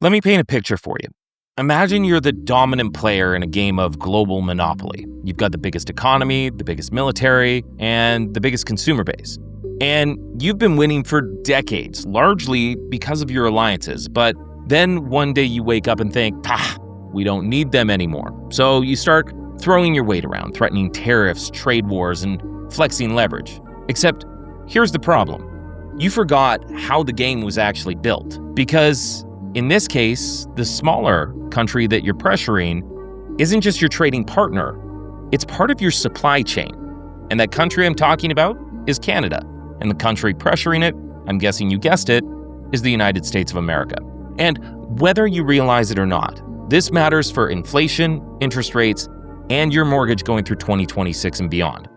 Let me paint a picture for you. Imagine you're the dominant player in a game of global monopoly. You've got the biggest economy, the biggest military, and the biggest consumer base. And you've been winning for decades, largely because of your alliances. But then one day you wake up and think, we don't need them anymore. So you start throwing your weight around, threatening tariffs, trade wars, and flexing leverage. Except here's the problem. You forgot how the game was actually built. Because in this case, the smaller country that you're pressuring isn't just your trading partner, it's part of your supply chain. And that country I'm talking about is Canada. And the country pressuring it, I'm guessing you guessed it, is the United States of America. And whether you realize it or not, this matters for inflation, interest rates, and your mortgage going through 2026 and beyond.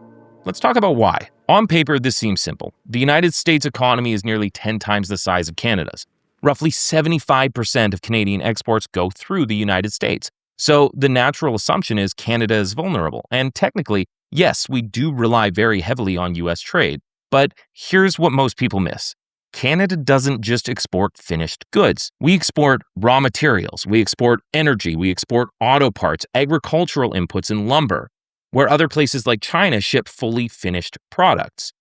Let's talk about why. On paper, this seems simple. The United States economy is nearly 10 times the size of Canada's. Roughly 75% of Canadian exports go through the United States. So the natural assumption is Canada is vulnerable. And technically, yes, we do rely very heavily on US trade. But here's what most people miss. Canada doesn't just export finished goods. We export raw materials, we export energy, we export auto parts, agricultural inputs, and lumber, where other places like China ship fully finished products.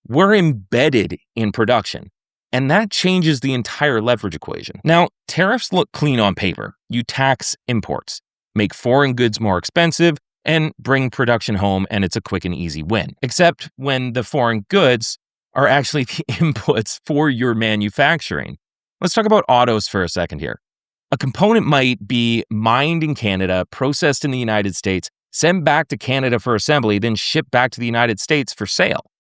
We're embedded in production. And that changes the entire leverage equation. Now, tariffs look clean on paper. You tax imports, make foreign goods more expensive, and bring production home, and it's a quick and easy win. Except when the foreign goods are actually the inputs for your manufacturing. Let's talk about autos for a second here. A component might be mined in Canada, processed in the United States, sent back to Canada for assembly, then shipped back to the United States for sale.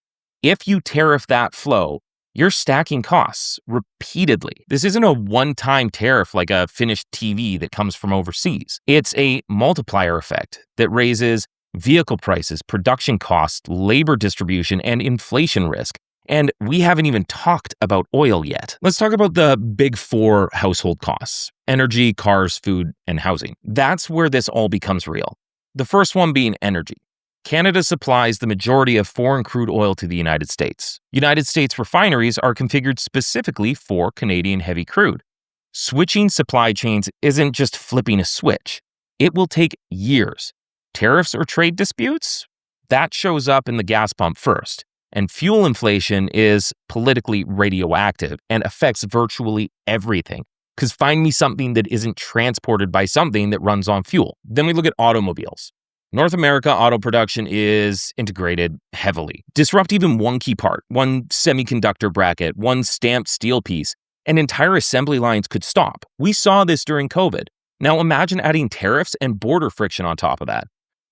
If you tariff that flow, you're stacking costs repeatedly. This isn't a one-time tariff like a finished TV that comes from overseas. It's a multiplier effect that raises vehicle prices, production costs, labor distribution, and inflation risk. And we haven't even talked about oil yet. Let's talk about the big four household costs: energy, cars, food, and housing. That's where this all becomes real. The first one being energy. Canada supplies the majority of foreign crude oil to the United States. United States refineries are configured specifically for Canadian heavy crude. Switching supply chains isn't just flipping a switch. It will take years. Tariffs or trade disputes? That shows up in the gas pump first. And fuel inflation is politically radioactive and affects virtually everything. Because find me something that isn't transported by something that runs on fuel. Then we look at automobiles. North America auto production is integrated heavily. Disrupt even one key part, one semiconductor bracket, one stamped steel piece, and entire assembly lines could stop. We saw this during COVID. Now imagine adding tariffs and border friction on top of that.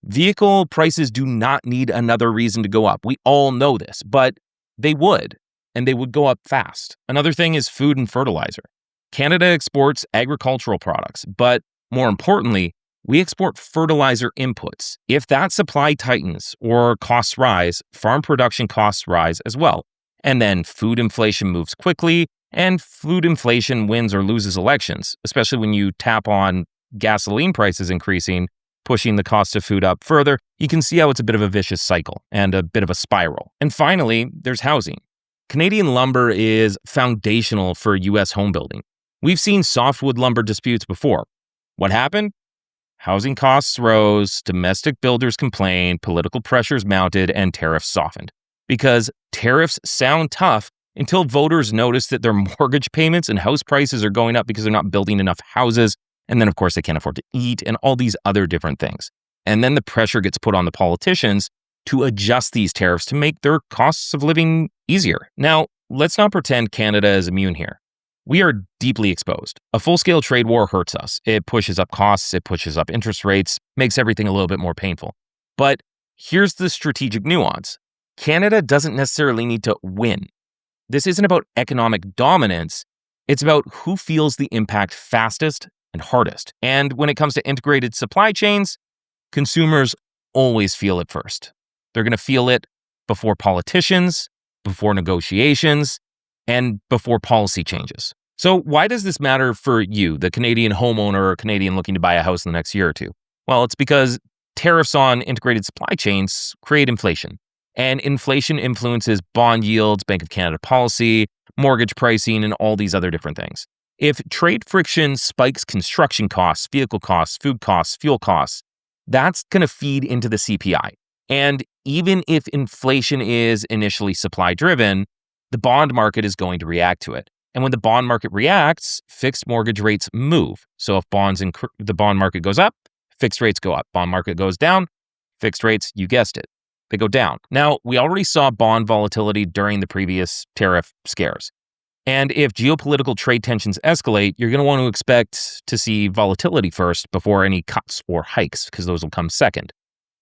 Vehicle prices do not need another reason to go up. We all know this, but they would, and they would go up fast. Another thing is food and fertilizer. Canada exports agricultural products, but more importantly, we export fertilizer inputs. If that supply tightens or costs rise, farm production costs rise as well. And then food inflation moves quickly, and food inflation wins or loses elections, especially when you tap on gasoline prices increasing, pushing the cost of food up further. You can see how it's a bit of a vicious cycle and a bit of a spiral. And finally, there's housing. Canadian lumber is foundational for U.S. home building. We've seen softwood lumber disputes before. What happened? Housing costs rose, domestic builders complained, political pressures mounted, and tariffs softened. Because tariffs sound tough until voters notice that their mortgage payments and house prices are going up because they're not building enough houses. And then, of course, they can't afford to eat and all these other different things. And then the pressure gets put on the politicians to adjust these tariffs to make their costs of living easier. Now, let's not pretend Canada is immune here. We are deeply exposed. A full-scale trade war hurts us. It pushes up costs, it pushes up interest rates, makes everything a little bit more painful. But here's the strategic nuance. Canada doesn't necessarily need to win. This isn't about economic dominance. It's about who feels the impact fastest and hardest. And when it comes to integrated supply chains, consumers always feel it first. They're going to feel it before politicians, before negotiations, and before policy changes. So why does this matter for you, the Canadian homeowner or Canadian looking to buy a house in the next year or two? Well, it's because tariffs on integrated supply chains create inflation. And inflation influences bond yields, Bank of Canada policy, mortgage pricing, and all these other different things. If trade friction spikes construction costs, vehicle costs, food costs, fuel costs, that's going to feed into the CPI. And even if inflation is initially supply driven, the bond market is going to react to it. And when the bond market reacts, fixed mortgage rates move. So if the bond market goes up, fixed rates go up. Bond market goes down, fixed rates, you guessed it, they go down. Now, we already saw bond volatility during the previous tariff scares. And if geopolitical trade tensions escalate, you're going to want to expect to see volatility first before any cuts or hikes, because those will come second.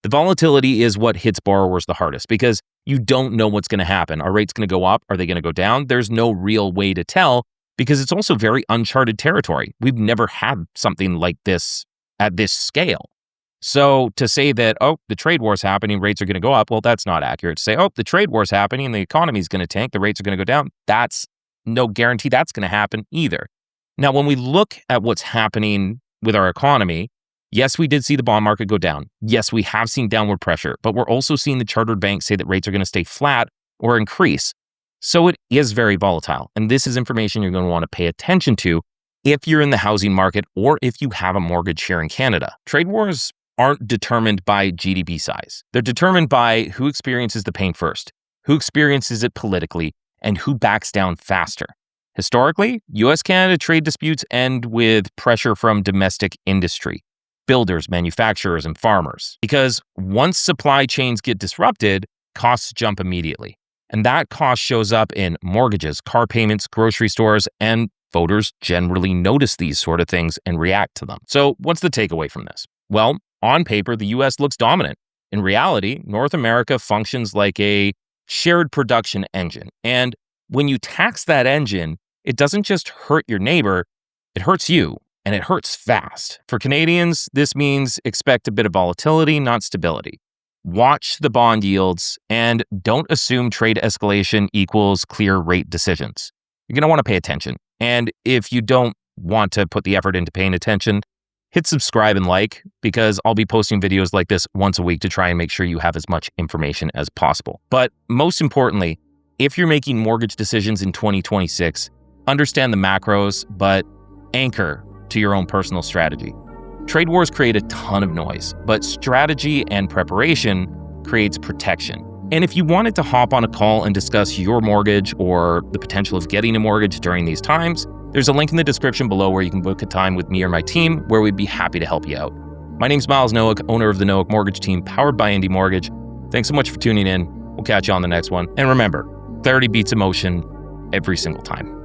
The volatility is what hits borrowers the hardest because you don't know what's going to happen. Are rates going to go up? Are they going to go down? There's no real way to tell because it's also very uncharted territory. We've never had something like this at this scale. So to say that, oh, the trade war's happening, rates are going to go up, well, that's not accurate. To say, oh, the trade war's happening, the economy is going to tank, the rates are going to go down, that's no guarantee that's going to happen either. Now, when we look at what's happening with our economy, yes, we did see the bond market go down. Yes, we have seen downward pressure, but we're also seeing the chartered banks say that rates are going to stay flat or increase. So it is very volatile. And this is information you're going to want to pay attention to if you're in the housing market or if you have a mortgage here in Canada. Trade wars aren't determined by GDP size. They're determined by who experiences the pain first, who experiences it politically, and who backs down faster. Historically, US-Canada trade disputes end with pressure from domestic industry, builders, manufacturers, and farmers. Because once supply chains get disrupted, costs jump immediately. And that cost shows up in mortgages, car payments, grocery stores, and voters generally notice these sort of things and react to them. So what's the takeaway from this? Well, on paper, the US looks dominant. In reality, North America functions like a shared production engine. And when you tax that engine, it doesn't just hurt your neighbor, it hurts you, and it hurts fast. For Canadians, this means expect a bit of volatility, not stability. Watch the bond yields, and don't assume trade escalation equals clear rate decisions. You're going to want to pay attention. And if you don't want to put the effort into paying attention, hit subscribe and like, because I'll be posting videos like this once a week to try and make sure you have as much information as possible. But most importantly, if you're making mortgage decisions in 2026, understand the macros, but anchor to your own personal strategy. Trade wars create a ton of noise, but strategy and preparation creates protection. And if you wanted to hop on a call and discuss your mortgage or the potential of getting a mortgage during these times, there's a link in the description below where you can book a time with me or my team where we'd be happy to help you out. My name's Myles Nowik, owner of the Nowik Mortgage Team, powered by Indy Mortgage. Thanks so much for tuning in. We'll catch you on the next one. And remember, clarity beats emotion every single time.